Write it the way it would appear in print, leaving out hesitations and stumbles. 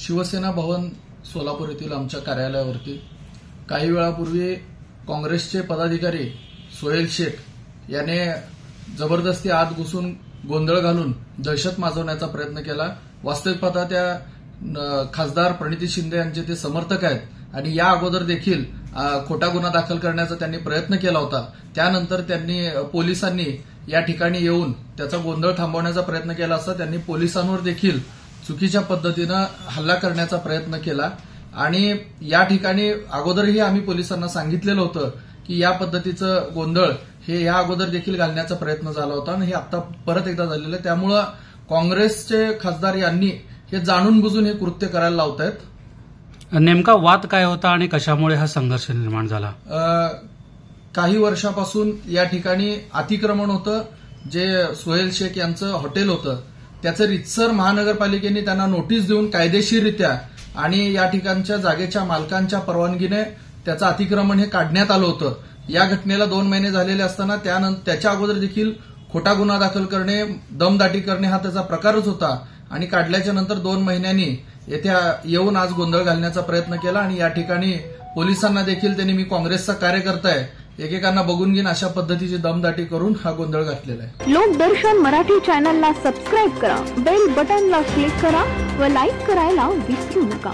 शिवसेना भवन सोलापूर येथील आमच्या कार्यालयावरती काही वेळापूर्वी काँग्रेसचे पदाधिकारी सोहेल शेख याने जबरदस्ती आत घुसून गोंधळ घालून दहशत माजवण्याचा प्रयत्न केला। वास्तविक पाहता त्या खासदार प्रणिती शिंदे यांचे ते समर्थक आहेत आणि या अगोदर देखील खोटा गुन्हा दाखल करण्याचा त्यांनी प्रयत्न केला होता। त्यानंतर त्यांनी पोलिसांनी या ठिकाणी येऊन त्याचा गोंधळ थांबवण्याचा प्रयत्न केला असता त्यांनी पोलिसांवर देखील चुकीच्या पद्धतीनं हल्ला करण्याचा प्रयत्न केला आणि या ठिकाणी अगोदरही आम्ही पोलिसांना सांगितलेलं होतं की या पद्धतीचं गोंधळ हे या अगोदर देखील घालण्याचा प्रयत्न झाला होता आणि हे आता परत एकदा झालेलं आहे। त्यामुळे काँग्रेसचे खासदार यांनी हे जाणून बुजून हे कृत्य करायला लावत आहेत। नेमका वाद काय होता आणि कशामुळे हा संघर्ष निर्माण झाला? काही वर्षापासून या ठिकाणी अतिक्रमण होतं, जे सोहेल शेख यांचं हॉटेल होतं त्याचं रितसर महानगरपालिकेने त्यांना नोटीस देऊन कायदेशीररित्या आणि या ठिकाणच्या जागेच्या मालकांच्या परवानगीने त्याचं अतिक्रमण हे काढण्यात आलं होतं। या घटनेला 2 महिने झालेले असताना त्याच्या अगोदर देखील खोटा गुन्हा दाखल करणे, दमदाटी करणे हा त्याचा प्रकारच होता आणि काढल्याच्या नंतर 2 महिन्यांनी येथे येऊन आज गोंधळ घालण्याचा प्रयत्न केला आणि या ठिकाणी पोलिसांना देखील त्यांनी मी काँग्रेसचा कार्यकर्ता आहे, एकेकांना बघून घेऊन अशा पद्धतीची दमदाटी करून हा गोंधळ घातलेला आहे। लोकदर्शन मराठी चॅनलला सबस्क्राईब करा, बेल बटनला क्लिक करा व लाईक करायला विसरू नका।